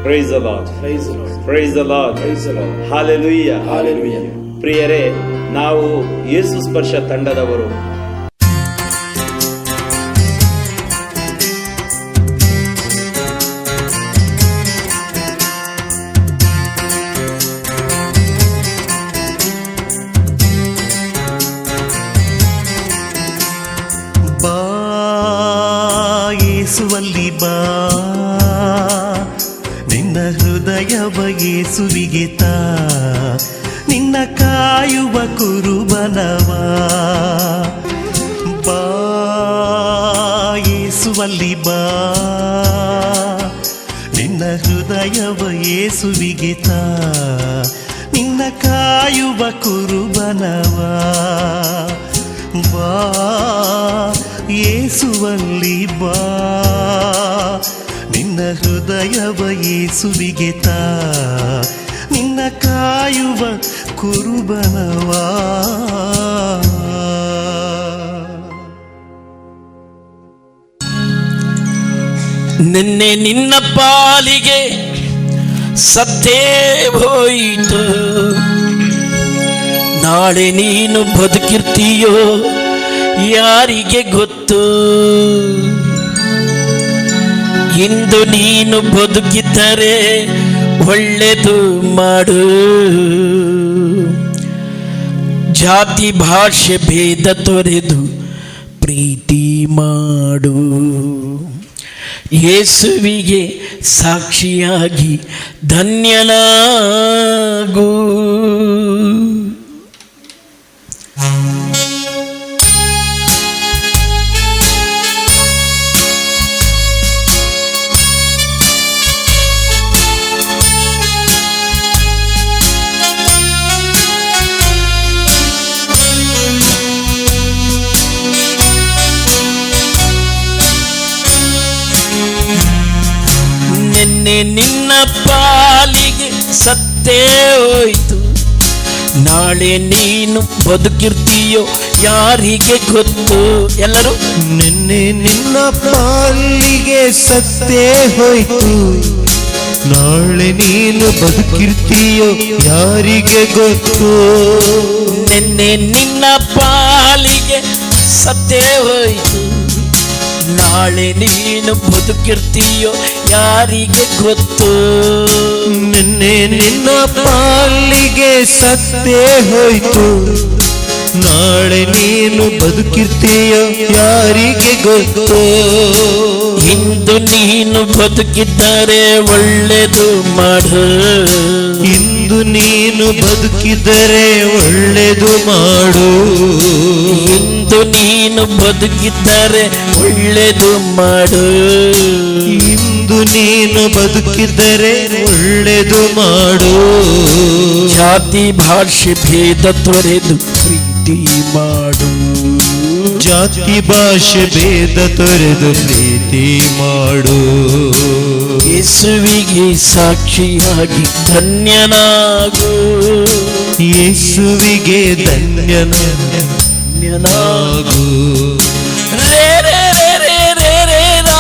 Praise the Lord. Praise the Lord. Praise the Lord. Praise the Lord. Hallelujah. Hallelujah. ಪ್ರಿಯರೇ, ನಾವು ಯೇಸು ಸ್ಪರ್ಶ ತಂಡದವರು. ಬಾ ಯೇಸುವಲ್ಲಿ ಬಾ, ನಿನ್ನ ಹೃದಯವ ಯೇಸುವಿಗೆ ತಾ, ನಿನ್ನ ಕಾಯುವ ಕುರುಬನವ. ಬಾ ಯೇಸುವಲ್ಲಿ ಬಾ, ನಿನ್ನ ಹೃದಯವ ಯೇಸುವಿಗೆ ತಾ, ನಿನ್ನ ಕಾಯುವ ಕುರುಬನವ. ಬಾ ಯೇಸುವಲ್ಲಿ ಬಾ, ನಿನ್ನ ಹೃದಯವ ಯೇಸುವಿಗೆ ತಾ, ನಿನ್ನ ಕಾಯುವ ಕುರುಬನವ. ನಿನ್ನೆ ನಿನ್ನ ಪಾಲಿಗೆ ಸತ್ತೇ ಹೋಯಿತು, ನಾಳೆ ನೀನು ಬದುಕಿರ್ತೀಯೋ ಯಾರಿಗೆ ಗೊತ್ತು. ಇಂದು ನೀನು ಬದುಕಿದ್ದರೆ ಒಳ್ಳೆದು ಮಾಡು, ಜಾತಿ ಭಾಷೆ ಭೇದ ತೊರೆದು ಪ್ರೀತಿ ಮಾಡು. ಯೇಸುವಿಗೆ ಸಾಕ್ಷಿಯಾಗಿ ಧನ್ಯನಾಗು. ನಿನ್ನೆ ನಿನ್ನ ಪಾಲಿಗೆ ಸತ್ತೇ ಹೋಯ್ತು, ನಾಳೆ ನೀನು ಬದುಕಿರ್ತೀಯೋ ಯಾರಿಗೆ ಗೊತ್ತು. ಎಲ್ಲರೂ ನಿನ್ನೆ ನಿನ್ನ ಪಾಲಿಗೆ ಸತ್ತೇ ಹೋಯ್ತು, ನಾಳೆ ನೀನು ಬದುಕಿರ್ತೀಯೋ ಯಾರಿಗೆ ಗೊತ್ತು. ನಿನ್ನೆ ನಿನ್ನ ಪಾಲಿಗೆ ಸತ್ತೇ ಹೋಯ್ತು, ನಾಳೆ ನೀನು ಬದುಕಿರ್ತೀಯೋ ಯಾರಿಗೆ ಗೊತ್ತು. ನಿನ್ನೆ ನಿನ್ನ ಪಾಲಿಗೆ ಸತ್ತೇ ಹೋಯ್ತು, ನಾಳೆ ನೀನು ಬದುಕಿರ್ತೀಯೋ ಯಾರಿಗೆ ಗೊತ್ತು. ಇಂದು ನೀನು ಬದುಕಿದ್ದರೆ ಒಳ್ಳೆದು ಮಾಡು, ಇಂದು ನೀನು ಬದುಕಿದರೆ ಒಳ್ಳೆದು ಮಾಡು. ಇಂದು ನೀನು ಬದುಕಿದ್ದರೆ ಒಳ್ಳೆದು ಮಾಡು. ಇಂದು ನೀನು ಬದುಕಿದರೆ ಒಳ್ಳೆದು ಮಾಡು. ಜಾತಿ ಭಾಷೆ ಭೇದ ತೊರೆದು ಪ್ರೀತಿ ಮಾಡು. ಜಾತಿ ಭಾಷೆ ಭೇದ ತೊರೆದು ಪ್ರೀತಿ ಮಾಡು. ಯೇಸುವಿಗೆ ಸಾಕ್ಷಿಯಾಗಿ ಧನ್ಯನಾಗು. ಯೇಸುವಿಗೆ ಧನ್ಯನಾಗು. ರೇ ರೇ ರೇ ರೇ ರೇ ರೇ ರಾ.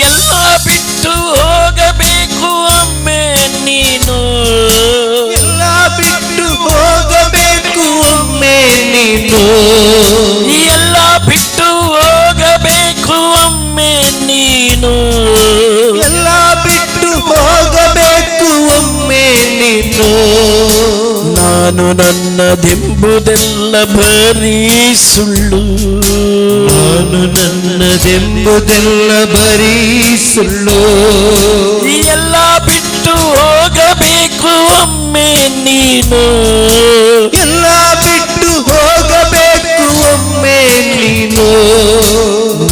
ಎಲ್ಲ ಬಿಟ್ಟು ಹೋಗಬೇಕು ಒಮ್ಮೆ ನೀನು, ಎಲ್ಲ ಬಿಟ್ಟು ಹೋಗಬೇಕು ಒಮ್ಮೆ ನೀನು. ಎಲ್ಲ ಬಿಟ್ಟು ಹೋಗಬೇಕು ಒಮ್ಮೆ ನೀನು. ಎಲ್ಲ ಬಿಟ್ಟು ಹೋಗಬೇಕು ಒಮ್ಮೆ ನೀನು. ನಾನು ನನ್ನದೆಂಬುದೆಲ್ಲ ಬರೀ ಸುಳ್ಳು, ನಾನು ನನ್ನದೆಂಬುದೆಲ್ಲ ಬರೀ ಸುಳ್ಳು. ಎಲ್ಲ ಬಿಟ್ಟು ಹೋಗಬೇಕು ಒಮ್ಮೆ ನೀನು. ಎಲ್ಲ ಬಿಟ್ಟು ಹೋಗಬೇಕು ಒಮ್ಮೆ ನೀನು.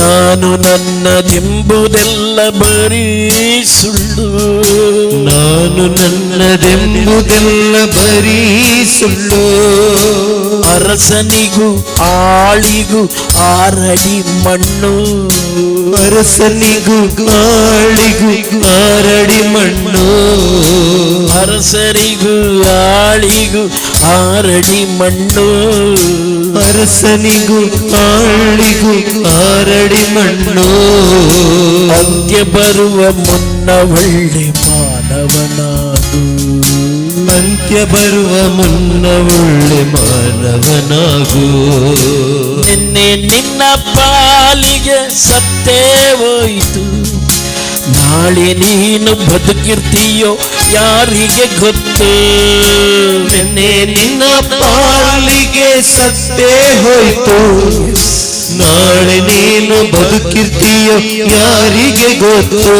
ನಾನು ನನ್ನದೆಂಬುದೆಲ್ಲ ಬರೀ ಸುಳ್ಳು, ನಾನು ನಾನು ನನ್ನದೆಂಬುದೆಲ್ಲ ಬರೀ ಸುಳ್ಳು. ಅರಸನಿಗೂ ಆಳಿಗೂ ಆರಡಿ ಮಣ್ಣು. ಅರಸನಿಗೂ ಆಳಿಗೂ ಆರಡಿ ಮಣ್ಣು. ಅರಸರಿಗೂ ಆಳಿಗೂ ಆರಡಿ ಮಣ್ಣು. ಅರಸನಿಗೂ ಆಳಿಗೂ ಆರಡಿ ಮಣ್ಣು. ಅಂತ್ಯ ಬರುವ ಮುನ್ನ ಒಳ್ಳೆ ಮಾನವನಾಗು. ಅಂತ್ಯ ಬರುವ ಮುನ್ನ ಒಳ್ಳೆ ಮಾನವನಾಗು. ನಿನ್ನೆ ನಿನ್ನ ಪಾಲಿಗೆ ಸತ್ತೇ ಹೋಯಿತು. ನಾಳೆ ನೀನು ಬದುಕಿರ್ತೀಯೋ ಯಾರಿಗೆ ಗೊತ್ತು. ನಿನ್ನೆ ನಿನ್ನ ಪಾಲಿಗೆ ಸತ್ತೇ ಹೋಯ್ತು. ನಾಳೆ ನೀನು ಬದುಕಿರ್ತೀಯೋ ಯಾರಿಗೆ ಗೊತ್ತು.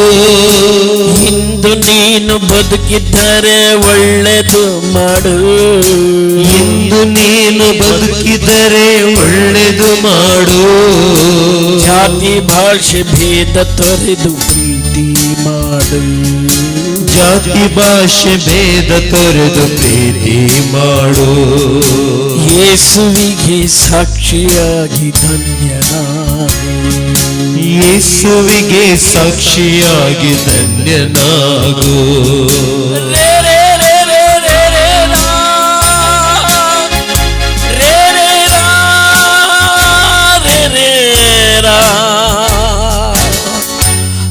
ಇಂದು ನೀನು ಬದುಕಿದ್ದರೆ ಒಳ್ಳೆದು ಮಾಡು. ಇಂದು ನೀನು ಬದುಕಿದರೆ ಒಳ್ಳೆದು ಮಾಡು. ಜಾತಿ ಭಾಷೆ ಭೇದ ತೊರೆದು ಪ್ರೀತಿ ಮಾಡು. ಜಾತಿ ಭಾಷೆ ಭೇದ ತೊರೆದು ಪ್ರೀತಿ ಮಾಡು. ಯೇಸುವಿಗೆ ಸಾಕ್ಷಿಯಾಗಿ ಧನ್ಯನಾಗು. ಯೇಸುವಿಗೆ ಸಾಕ್ಷಿಯಾಗಿ ಧನ್ಯನಾಗು. ರೇ ರೇ ರೇ ರೇ ರೇ ರೇ ರಾ. ರೇ ರೇ ರಾ. ರೇ ರೇ ರಾ.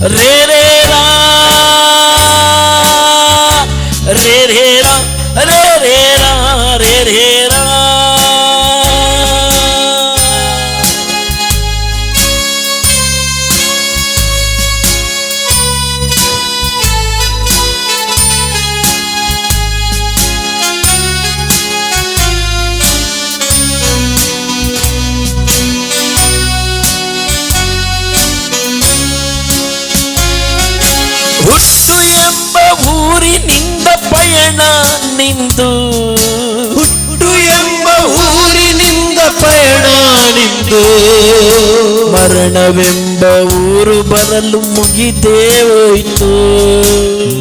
ರೇ ರೇ ರಾ. ರೇ ರೇ ರಾ. ರೇ ರೇ ರಾ. ರೇ ರೇ ರಾ. ಹುಟ್ಟು ಎಂಬ ಊರಿನಿಂದ ಪಯಣ ನಿಂದು. ಹುಟ್ಟು ಎಂಬ ಊರಿನಿಂದ ಪಯಣ ನಿಂದು. ಮರಣವೆಂಬ ಊರು ಬರಲು ಮುಗಿದೇ ಹೋಯ್ತು.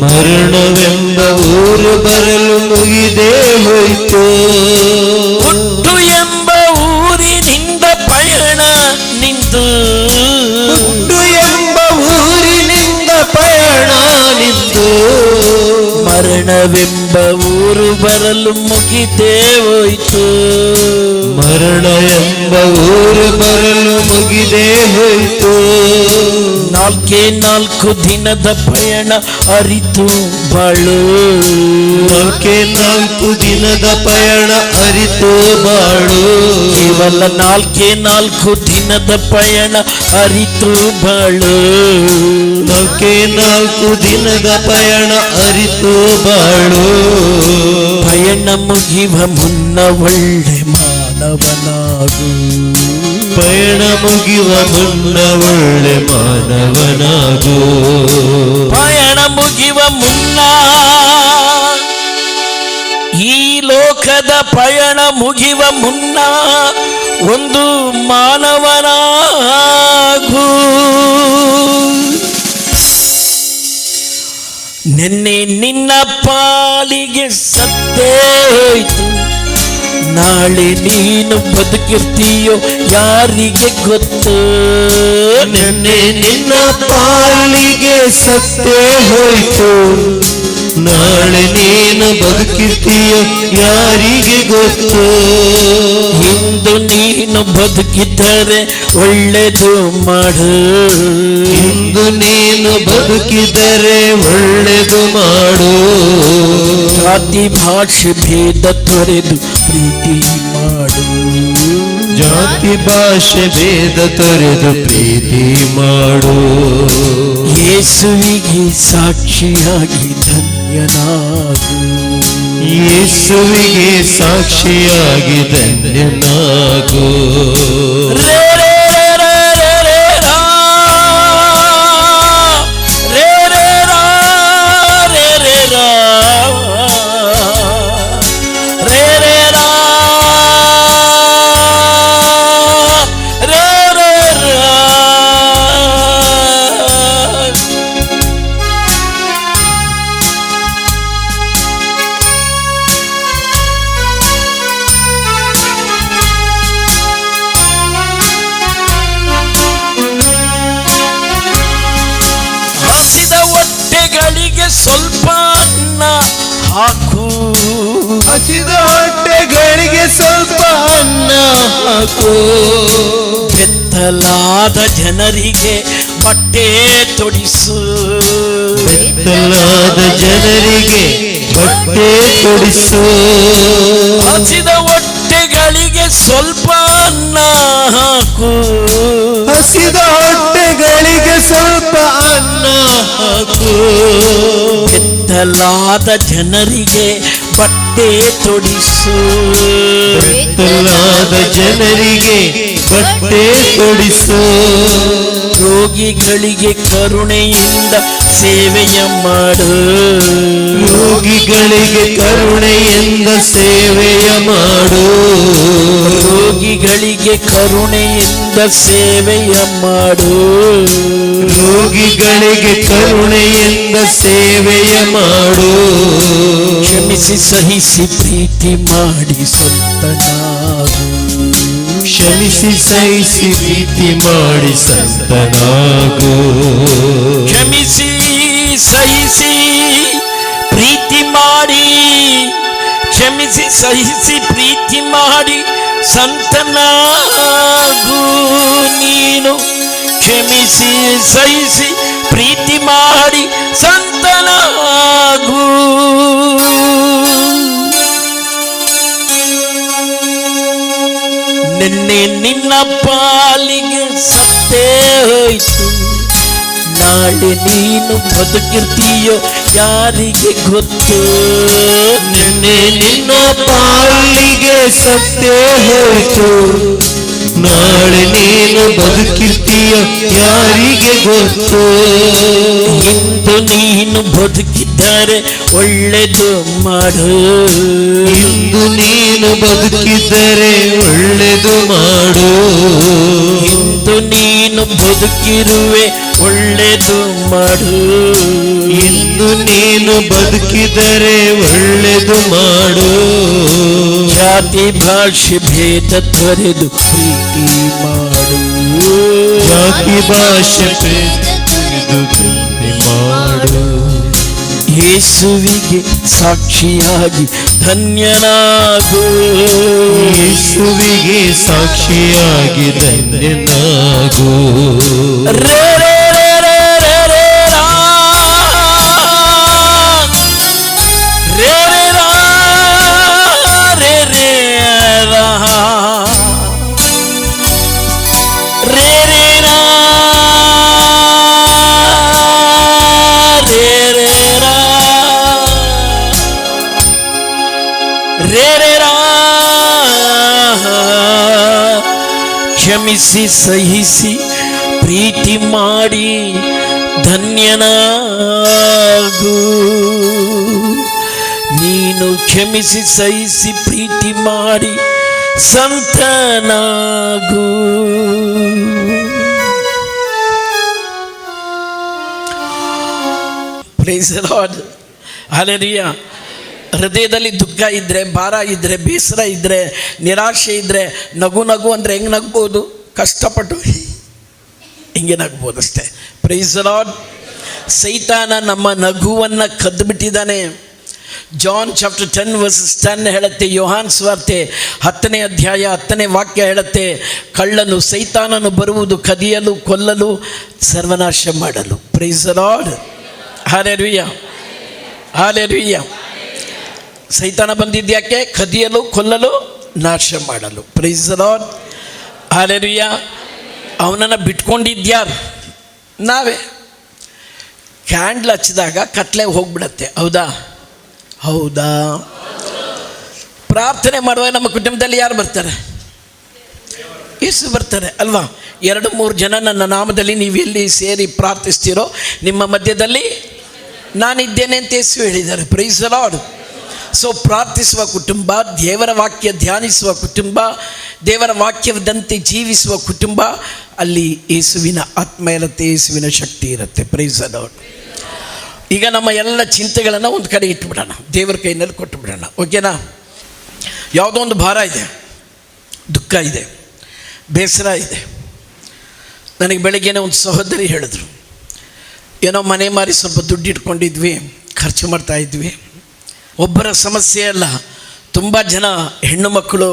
ಮರಣವೆಂಬ ಊರು ಬರಲು ಮುಗಿದೇ ಹೋಯ್ತು. ಹುಟ್ಟು ಎಂಬ ಊರಿನಿಂದ ಪಯಣ ನಿಂದು. ಹುಟ್ಟು ಎಂಬ ಊರಿನಿಂದ ಪಯಣ ನಿಂದು. ಮರಣವೆಂಬ ಊರು ಬರಲು ಮುಗಿದೇ ಹೋಯ್ತು. ಮರಣ ಎಂಬ ಊರು ಬರಲು ಮುಗಿದೇ ಹೋಯ್ತು. ನಾಲ್ಕು ದಿನದ ಪಯಣ ಅರಿತು ಬಾಳು. ನಾಲ್ಕು ದಿನದ ಪಯಣ ಅರಿತು ಬಾಳು. ಕೇವಲ ನಾಲ್ಕು ದಿನದ ಪಯಣ ಅರಿತು ಬಾಳು. ನಾಲ್ಕು ದಿನದ ಪಯಣ ಅರಿತು ಬಾಳು. ಪಯಣ ಮುಗಿವ ಮುನ್ನ ಒಳ್ಳೆ ಮಾನವನಾಗು. ಪಯಣ ಮುಗಿವ ಮುನ್ನ ಒಳ್ಳೆ ಮಾನವನಾಗು. ಪಯಣ ಮುಗಿವ ಮುನ್ನ ಈ ಲೋಕದ ಪಯಣ ಮುಗಿವ ಮುನ್ನ ಒಂದು ಮಾನವನಾಗು. ನಿನ್ನೆ ನಿನ್ನ ಪಾಲಿಗೆ ಸತ್ತೇ ಹೋಯ್ತು. ನಾಳೆ ನೀನು ಬದುಕಿರ್ತೀಯೋ ಯಾರಿಗೆ ಗೊತ್ತು. ನಿನ್ನೆ ನಿನ್ನ ಪಾಲಿಗೆ ಸತ್ತೇ ಹೋಯ್ತು. ನಾಳೆ ನೀನು ಬದುಕಿರ್ತೀಯೋ ಯಾರಿಗೆ ಗೊತ್ತು. ಇಂದು ನೀನು ಬದುಕಿದ್ದರೆ ಒಳ್ಳೆದು ಮಾಡು. ಇಂದು ನೀನು ಬದುಕಿದರೆ ಒಳ್ಳೆದು ಮಾಡು. ಜಾತಿ ಭಾಷೆ ಭೇದ ತೊರೆದು ಪ್ರೀತಿ ಮಾಡು. ಜಾತಿ ಭಾಷೆ ಭೇದ ತೊರೆದು ಪ್ರೀತಿ ಮಾಡು. ಯೇಸುವಿಗೆ ಸಾಕ್ಷಿಯಾಗಿ ಧನ್ಯನಾಗು. ಯೇಸುವಿಗೆ ಸಾಕ್ಷಿಯಾಗಿ ಧನ್ಯನಾಗು. ರೇ ರೇ ರೇ ರೇ ರೇ ರಾ. ರೇ ರೇ ರಾ. ರೇ ರೇ ರಾ. ರೇ ರೇ ರಾ. ರೇ ರೇ ರಾ. ಸ್ವಲ್ಪ ಅನ್ನ ಹಾಕು. ಹಸಿದ ಹೊಟ್ಟೆಗಳಿಗೆ ಸ್ವಲ್ಪ ಅನ್ನ ಹಾಕು. ಬೆತ್ತಲಾದ ಜನರಿಗೆ ಬಟ್ಟೆ ತೊಡಿಸು. ಬೆತ್ತಲಾದ ಜನರಿಗೆ ಬಟ್ಟೆ ಕೊಡಿಸು. ಹಸಿದ ಹೊಟ್ಟೆಗಳಿಗೆ ಸ್ವಲ್ಪ ಅನ್ನ ಹಾಕು. ಹಸಿದ ಹೊಟ್ಟೆಗಳಿಗೆ ಸ್ವಲ್ಪ ಅನ್ನ ಹಾಕು. ಬೆತ್ತಲಾದ ಜನರಿಗೆ ಬಟ್ಟೆ ತೊಡಿಸು. ಬೆತ್ತಲಾದ ಜನರಿಗೆ ಬಟ್ಟೆ ಕೊಡಿಸು. ರೋಗಿಗಳಿಗೆ ಕರುಣೆಯಿಂದ ಸೇವೆಯ ಮಾಡು. ರೋಗಿಗಳಿಗೆ ಕರುಣೆಯಿಂದ ಸೇವೆಯ ಮಾಡು. ರೋಗಿಗಳಿಗೆ ಕರುಣೆಯಿಂದ ಸೇವೆಯ ಮಾಡು. ರೋಗಿಗಳಿಗೆ ಕರುಣೆಯಿಂದ ಸೇವೆಯ ಮಾಡು. ಕ್ಷಮಿಸಿ ಸಹಿಸಿ ಪ್ರೀತಿ ಮಾಡಿ ಸಂತನಾಗು. ಕ್ಷಮಿಸಿ ಸಹಿಸಿ ಪ್ರೀತಿ ಮಾಡಿ ಸಂತನಾಗು. ಕ್ಷಮಿಸಿ ಸಹಿಸಿ ಪ್ರೀತಿ ಮಾಡಿ. ಕ್ಷಮಿಸಿ ಸಹಿಸಿ ಪ್ರೀತಿ ಮಾಡಿ ಸಂತನಾಗು ನೀನು. ಕ್ಷಮಿಸಿ ಸಹಿಸಿ ಪ್ರೀತಿ ಮಾಡಿ ಸಂತನಾಗು. ನಿನ್ನೆ ನಿನ್ನ ಪಾಲಿಗೆ ಸತ್ತೇ ಹೋಯ್ತು. ನಾಳೆ ನೀನು ಬದುಕಿರ್ತೀಯೋ ಯಾರಿಗೆ ಗೊತ್ತು. ನಿನ್ನೆ ನಿನ್ನ ಪಾಲಿಗೆ ಸತ್ತೇ ಹೋಯ್ತು. ನಾಳೆ ನೀನು ಬದುಕಿರ್ತೀಯ ಯಾರಿಗೆ ಗೊತ್ತು. ಇಂದು ನೀನು ಬದುಕಿದ್ದರೆ ಒಳ್ಳೆದು ಮಾಡು. ಇಂದು ನೀನು ಬದುಕಿದ್ದರೆ ಒಳ್ಳೆದು ಮಾಡು. ಇಂದು ನೀನು ಬದುಕಿರುವೆ ಒಳ್ಳೆದು ಮಾಡು. ಇಂದು ನೀನು ಬದುಕಿದರೆ ಒಳ್ಳೆದು ಮಾಡು. ಜಾತಿ ಭಾಷೆ ಭೇದ ತೊರೆದು ಪ್ರೀತಿ ಮಾಡು. ಜಾತಿ ಭಾಷೆ ತೊರೆದು ಪ್ರೀತಿ ಮಾಡು. ಯೇಸುವಿಗೆ ಸಾಕ್ಷಿಯಾಗಿ ಧನ್ಯನಾಗು. ಯೇಸುವಿಗೆ ಸಾಕ್ಷಿಯಾಗಿ ಧನ್ಯನಾಗು. ರೇ ರೇ ರೇ ರೇ ರೇ ರೇ ರಾ. ರೇ ರೇ ರಾ ರೇ ರೇ ರಾ. ರೇ ರೇ ರಾ ರೇ ರೇ ರಾ. ರೇ ರೇ ರಾ. ಕ್ಷಮಿಸಿ ಸಹಿಸಿ ಪ್ರೀತಿ ಮಾಡಿ ಧನ್ಯನಾಗು. ನೀನು ಕ್ಷಮಿಸಿ ಸಹಿಸಿ ಪ್ರೀತಿ ಮಾಡಿ ಸಂತನಾಗು. Praise the lord. ಹಲ್ಲೆಲೂಯಾ. ಹೃದಯದಲ್ಲಿ ದುಃಖ ಇದ್ದರೆ, ಭಾರ ಇದ್ದರೆ, ಬೇಸರ ಇದ್ದರೆ, ನಿರಾಶೆ ಇದ್ದರೆ ನಗು ನಗು ಅಂದರೆ ಹೆಂಗೆ ನಗ್ಬೋದು? ಕಷ್ಟಪಟ್ಟು ಹಿಂಗೆ ನಗ್ಬೋದು ಅಷ್ಟೇ. Praise the Lord. ಸೈತಾನ ನಮ್ಮ ನಗುವನ್ನು ಕದ್ದುಬಿಟ್ಟಿದ್ದಾನೆ. ಜಾನ್ ಚಾಪ್ಟರ್ 10 ವರ್ಸಸ್ 10 ಹೇಳುತ್ತೆ. ಯೋಹಾನ್ ಸುವಾರ್ತೆ 10ನೇ ಅಧ್ಯಾಯ 10ನೇ ವಾಕ್ಯ ಹೇಳುತ್ತೆ, ಕಳ್ಳನು ಸೈತಾನನು ಬರುವುದು ಕದಿಯಲು, ಕೊಲ್ಲಲು, ಸರ್ವನಾಶ ಮಾಡಲು. Praise the lord. Hallelujah, hallelujah. ಸೈತಾನ ಬಂದಿದ್ಯಾಕೆ? ಕದಿಯಲು, ಕೊಲ್ಲಲು, ನಾಶ ಮಾಡಲು. Praise the lord. ಹಲ್ಲೆಲೂಯಾ. ಅವನನ್ನು ಬಿಟ್ಕೊಂಡಿದ್ಯಾರು? ನಾವೇ. ಕ್ಯಾಂಡ್ಲ್ ಹಚ್ಚಿದಾಗ ಕತ್ಲೆ ಹೋಗ್ಬಿಡತ್ತೆ, ಹೌದಾ? ಹೌದಾ? ಪ್ರಾರ್ಥನೆ ಮಾಡುವಾಗ ನಮ್ಮ ಕುಟುಂಬದಲ್ಲಿ ಯಾರು ಬರ್ತಾರೆ? ಯೇಸು ಬರ್ತಾರೆ ಅಲ್ವಾ? 2-3 ಜನ ನನ್ನ ನಾಮದಲ್ಲಿ ನೀವು ಎಲ್ಲಿ ಸೇರಿ ಪ್ರಾರ್ಥಿಸ್ತೀರೋ ನಿಮ್ಮ ಮಧ್ಯದಲ್ಲಿ ನಾನಿದ್ದೇನೆ ಅಂತ ಯೇಸು ಹೇಳಿದ್ದಾರೆ. Praise the Lord. ಸೊ ಪ್ರಾರ್ಥಿಸುವ ಕುಟುಂಬ, ದೇವರ ವಾಕ್ಯ ಧ್ಯಾನಿಸುವ ಕುಟುಂಬ, ದೇವರ ವಾಕ್ಯದಂತೆ ಜೀವಿಸುವ ಕುಟುಂಬ, ಅಲ್ಲಿ ಯೇಸುವಿನ ಆತ್ಮ ಇರುತ್ತೆ, ಯೇಸುವಿನ ಶಕ್ತಿ ಇರುತ್ತೆ. Praise the Lord. ಈಗ ನಮ್ಮ ಎಲ್ಲ ಚಿಂತೆಗಳನ್ನು ಒಂದು ಕಡೆ ಇಟ್ಬಿಡೋಣ, ದೇವರ ಕೈನಲ್ಲಿ ಕೊಟ್ಟು ಬಿಡೋಣ. ಓಕೆನಾ? ಯಾವುದೋ ಒಂದು ಭಾರ ಇದೆ, ದುಃಖ ಇದೆ, ಬೇಸರ ಇದೆ. ನನಗೆ ಬೆಳಗ್ಗೆನೇ ಒಂದು ಸಹೋದರಿ ಹೇಳಿದ್ರು, ಏನೋ ಮನೆ ಮಾರಿ ಸ್ವಲ್ಪ ದುಡ್ಡು ಇಟ್ಕೊಂಡಿದ್ವಿ, ಖರ್ಚು ಮಾಡ್ತಾ ಇದ್ವಿ. ಒಬ್ಬರ ಸಮಸ್ಯೆ ಅಲ್ಲ, ತುಂಬ ಜನ ಹೆಣ್ಣು ಮಕ್ಕಳು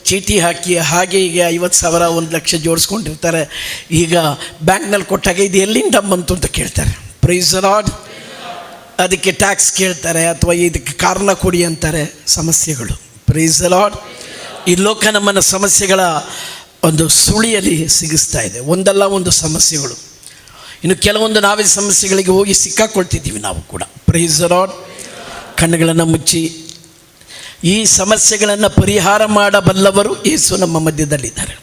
ಚೀಟಿ ಹಾಕಿ ಹಾಗೆ ಹೀಗೆ 50,000 1,00,000 ಜೋಡಿಸ್ಕೊಂಡಿರ್ತಾರೆ. ಈಗ ಬ್ಯಾಂಕ್ನಲ್ಲಿ ಕೊಟ್ಟಾಗ ಇದು ಎಲ್ಲಿಂದ ಬಂತು ಅಂತ ಕೇಳ್ತಾರೆ. Praise the Lord. ಅದಕ್ಕೆ ಟ್ಯಾಕ್ಸ್ ಕೇಳ್ತಾರೆ ಅಥವಾ ಇದಕ್ಕೆ ಕಾರಣ ಕೊಡಿ ಅಂತಾರೆ. ಸಮಸ್ಯೆಗಳು. Praise the Lord. ಈ ಲೋಕ ನಮ್ಮನ್ನು ಸಮಸ್ಯೆಗಳ ಒಂದು ಸುಳಿಯಲ್ಲಿ ಸಿಗಿಸ್ತಾ ಇದೆ. ಒಂದಲ್ಲ ಒಂದು ಸಮಸ್ಯೆಗಳು. ಇನ್ನು ಕೆಲವೊಂದು ನಾವೇ ಸಮಸ್ಯೆಗಳಿಗೆ ಹೋಗಿ ಸಿಕ್ಕಾಕೊಳ್ತಿದ್ದೀವಿ ನಾವು ಕೂಡ. Praise the Lord. ಕಣ್ಣುಗಳನ್ನು ಮುಚ್ಚಿ ಈ ಸಮಸ್ಯೆಗಳನ್ನು ಪರಿಹಾರ ಮಾಡಬಲ್ಲವರು ಯೇಸು ನಮ್ಮ ಮಧ್ಯದಲ್ಲಿದ್ದಾರೆ.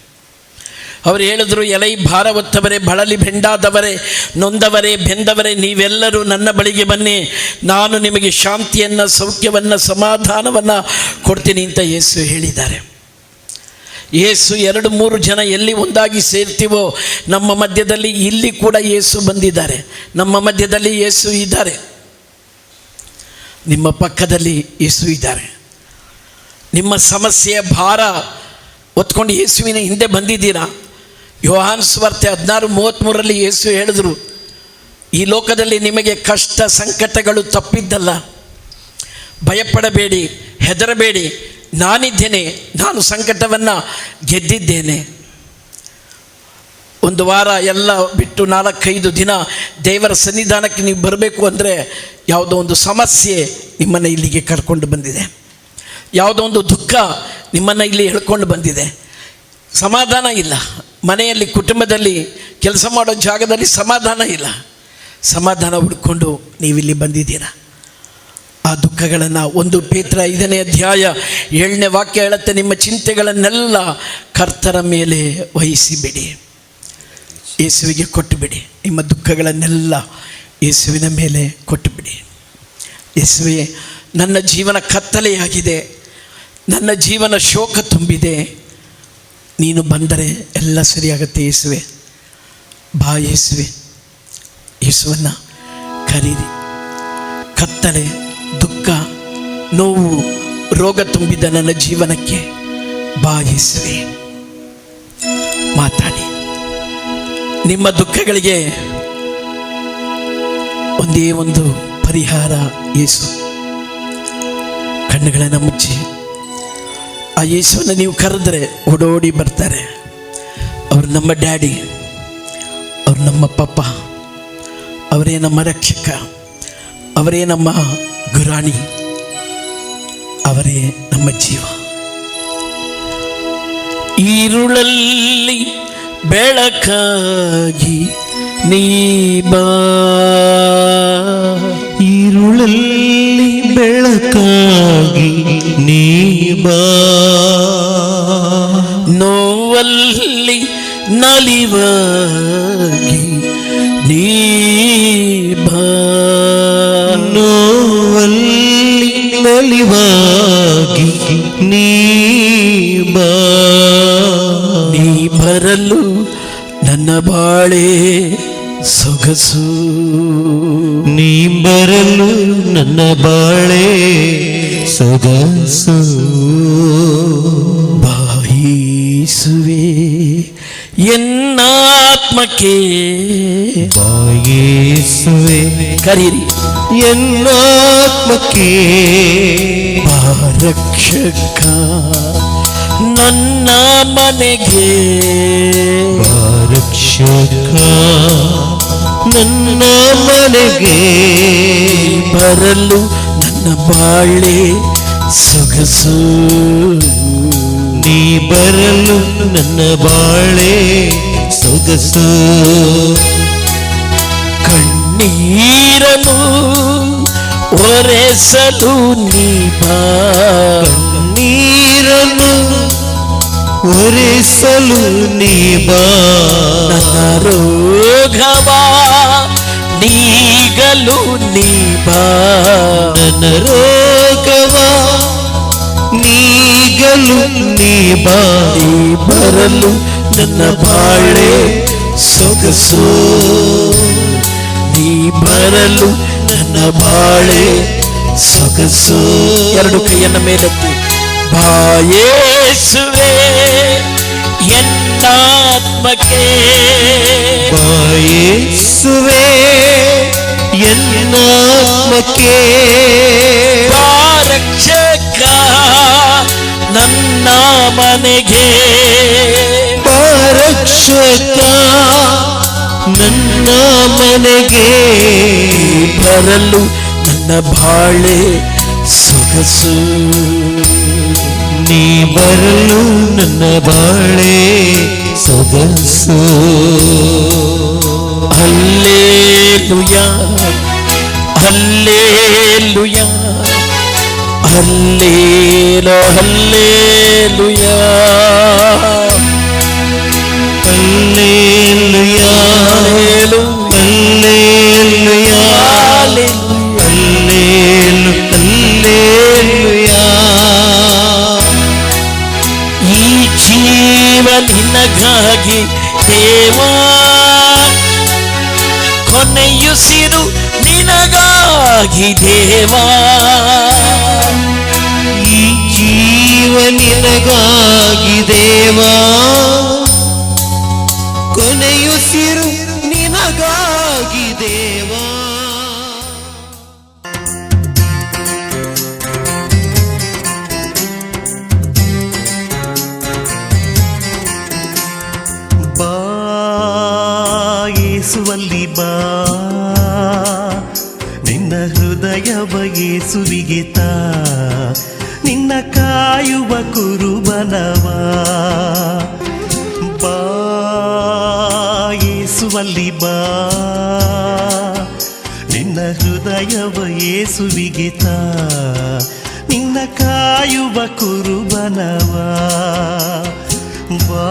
ಅವರು ಹೇಳಿದ್ರು, ಎಲೈ ಭಾರ ಹೊತ್ತವರೇ, ಬಳಲಿ ಬೆಂಡಾದವರೇ, ನೊಂದವರೇ, ಬೆಂದವರೇ, ನೀವೆಲ್ಲರೂ ನನ್ನ ಬಳಿಗೆ ಬನ್ನಿ, ನಾನು ನಿಮಗೆ ಶಾಂತಿಯನ್ನು, ಸೌಖ್ಯವನ್ನು, ಸಮಾಧಾನವನ್ನು ಕೊಡ್ತೀನಿ ಅಂತ ಯೇಸು ಹೇಳಿದ್ದಾರೆ. ಯೇಸು 2-3 ಜನ ಎಲ್ಲಿ ಒಂದಾಗಿ ಸೇರ್ತೀವೋ ನಮ್ಮ ಮಧ್ಯದಲ್ಲಿ ಇಲ್ಲಿ ಕೂಡ ಯೇಸು ಬಂದಿದ್ದಾರೆ. ನಮ್ಮ ಮಧ್ಯದಲ್ಲಿ ಯೇಸು ಇದ್ದಾರೆ. ನಿಮ್ಮ ಪಕ್ಕದಲ್ಲಿ ಯೇಸು ಇದ್ದಾರೆ. ನಿಮ್ಮ ಸಮಸ್ಯೆಯ ಭಾರ ಹೊತ್ಕೊಂಡು ಯೇಸುವಿನ ಹಿಂದೆ ಬಂದಿದ್ದೀರಾ? ಯೋಹಾನ ಸುವಾರ್ತೆ 16:33 ಯೇಸು ಹೇಳಿದ್ರು, ಈ ಲೋಕದಲ್ಲಿ ನಿಮಗೆ ಕಷ್ಟ ಸಂಕಟಗಳು ತಪ್ಪಿದ್ದಲ್ಲ, ಭಯಪಡಬೇಡಿ, ಹೆದರಬೇಡಿ, ನಾನಿದ್ದೇನೆ, ನಾನು ಸಂಕಟವನ್ನು ಗೆದ್ದಿದ್ದೇನೆ. ಒಂದು ವಾರ ಎಲ್ಲ ಬಿಟ್ಟು 4-5 ದಿನ ದೇವರ ಸನ್ನಿಧಾನಕ್ಕೆ ನೀವು ಬರಬೇಕು ಅಂದರೆ ಯಾವುದೋ ಒಂದು ಸಮಸ್ಯೆ ನಿಮ್ಮನ್ನು ಇಲ್ಲಿಗೆ ಕರ್ಕೊಂಡು ಬಂದಿದೆ, ಯಾವುದೋ ಒಂದು ದುಃಖ ನಿಮ್ಮನ್ನು ಇಲ್ಲಿ ಹೇಳ್ಕೊಂಡು ಬಂದಿದೆ. ಸಮಾಧಾನ ಇಲ್ಲ ಮನೆಯಲ್ಲಿ, ಕುಟುಂಬದಲ್ಲಿ, ಕೆಲಸ ಮಾಡೋ ಜಾಗದಲ್ಲಿ ಸಮಾಧಾನ ಇಲ್ಲ. ಸಮಾಧಾನ ಹುಡ್ಕೊಂಡು ನೀವಿಲ್ಲಿ ಬಂದಿದ್ದೀರಾ. ಆ ದುಃಖಗಳನ್ನು 1 ಪೇತ್ರ 5ನೇ ಅಧ್ಯಾಯ 7ನೇ ವಾಕ್ಯ ಹೇಳುತ್ತೆ, ನಿಮ್ಮ ಚಿಂತೆಗಳನ್ನೆಲ್ಲ ಕರ್ತನ ಮೇಲೆ ವಹಿಸಿಬಿಡಿ, ಯೇಸುವಿಗೆ ಕೊಟ್ಟುಬಿಡಿ. ನಿಮ್ಮ ದುಃಖಗಳನ್ನೆಲ್ಲ ಯೇಸುವಿನ ಮೇಲೆ ಕೊಟ್ಟುಬಿಡಿ. ಯೇಸುವೆ, ನನ್ನ ಜೀವನ ಕತ್ತಲೆಯಾಗಿದೆ, ನನ್ನ ಜೀವನ ಶೋಕ ತುಂಬಿದೆ, ನೀನು ಬಂದರೆ ಎಲ್ಲ ಸರಿಯಾಗತ್ತೆ. ಯೇಸುವೆ ಬಾ, ಯೇಸುವೆ. ಯೇಸುವನ್ನು ಕರೀರಿ. ಕತ್ತಲೆ, ದುಃಖ, ನೋವು, ರೋಗ ತುಂಬಿದ ನನ್ನ ಜೀವನಕ್ಕೆ ಬಾ ಯೇಸುವೆ, ಮಾತಾಡಿ. ನಿಮ್ಮ ದುಃಖಗಳಿಗೆ ಒಂದೇ ಒಂದು ಪರಿಹಾರ ಯೇಸು. ಕಣ್ಣುಗಳನ್ನು ಮುಚ್ಚಿ ಆ ಯೇಸುವನ್ನು ನೀವು ಕರೆದ್ರೆ ಓಡೋಡಿ ಬರ್ತಾರೆ. ಅವರು ನಮ್ಮ ಡ್ಯಾಡಿ, ಅವರು ನಮ್ಮ ಪಪ್ಪ, ಅವರೇ ನಮ್ಮ ರಕ್ಷಕ, ಅವರೇ ನಮ್ಮ ಗುರಾಣಿ, ಅವರೇ ನಮ್ಮ ಜೀವ. ಈರುಳಲ್ಲಿ ಬೆಳಕಾಗಿ ನೀ ಬಾ, ಈರುಳಲ್ಲಿ ಬೆಳಕಾಗಿ ನೀ ಬಾ, ನೋವಲ್ಲಿ ನಲಿವಾಗಿ ನೀ ಬಾ, ನೋವಲ್ಲಿ ನಲಿವಾಗಿ ನೀ ಬಾ, ನೀ ಬರಲು ನನ್ನ ಬಾಳೆ ಸೊಗಸು, ನೀ ಬರಲು ನನ್ನ ಬಾಳೆ ಸೊಗಸು, ಬಾಯಿಸುವೆ ಎನ್ನಾತ್ಮಕ್ಕೆ, ಬಾಯೇಸುವೆ ಕರೀರಿ ಎನ್ನಾತ್ಮಕ್ಕೆ, ಬಾ ರಕ್ಷಕ ನನ್ನ ಮನೆಗೆ, ಬಾ ರಕ್ಷಕ ನನ್ನ ಮನೆಗೆ, ಬರಲು ನನ್ನ ಬಾಳೆ ಸೊಗಸು, ನೀ ಬರಲು ನನ್ನ ಬಾಳೆ ಸೊಗಸು, ಕಣ್ಣೀರನು ಒರೆಸಲು ನೀ ಬಾ, ನೀರನ್ನು ಒರೆಸಲು ನೀ ಬಾ, ನನ್ನ ರೋಗವ ನೀಗಲು ನೀ ಬಾ, ನನ್ನ ರೋಗವ ನೀಗಲು ನೀ ಬಾ, ನೀ ಬರಲು ನನ್ನ ಬಾಳೆ ಸೊಗಸು, ನೀ ಬರಲು ನನ್ನ ಬಾಳೆ ಸೊಗಸು. 2 ಕೈಯನ್ನ ಮೇಲೆತ್ತಿ, ಬಾ ಯೇಸುವೆ ಎನ್ನಾತ್ಮಕ್ಕೆ, ಬಾ ಯೇಸುವೆ ಎನ್ನಾತ್ಮಕ್ಕೆ ರಕ್ಷಕ ನನ್ನ ಮನೆಗೆ ರಕ್ಷಕ ನನ್ನ ಮನೆಗೆ ಬರಲು ನನ್ನ ಬಾಳೆ ಸೊಗಸು ನೀ ಬರಲು ನನ್ನ ಬಾಳೆ ಸೊಗಸು ಹಲ್ಲೇಲುಯಾ ಹಲ್ಲೇಲುಯಾ ಹಲ್ಲೇಲೋ ಹಲ್ಲೇಲುಯಾ ಹಲ್ಲೇಲುಯಾ ಹಲ್ಲೇಲುಯಾ ಹಲ್ಲೇಲು ಹಲ್ಲೇಲುಯಾ ಈ ಜೀವ ನಿನಗಾಗಿ ದೇವಾ ಕೊನೆಯುಸಿರು ನಿನಗಾಗಿ ದೇವಾ ಈ ಜೀವ ನಿನಗಾಗಿ ದೇವಾ ಕೊನೆಯುಸಿರು ನಿನಗಾಗಿ ದೇವಾ ಬಾ ಯೇಸುವಲ್ಲಿ ಬಾ ನಿನ್ನ ಹೃದಯವ ಯೇಸುವಿಗೆ ತಾ ನಿನ್ನ ಕಾಯುವ ಕುರುಬನವ ಬಾ ಯೇಸುವಲ್ಲಿ ಬಾ ನಿನ್ನ ಹೃದಯವ ಯೇಸುವಿಗೆ ತಾ ನಿನ್ನ ಕಾಯುವ ಕುರುಬನವ ಬಾ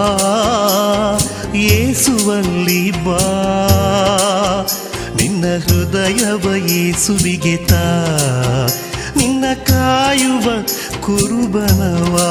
ಯೇಸುವಲ್ಲಿ ಬಾ ನಿನ್ನ ಹೃದಯವ ಯೇಸುವಿಗೆ ತಾ ನಿನ್ನ ಕಾಯುವ ಕುರುಬನವಾ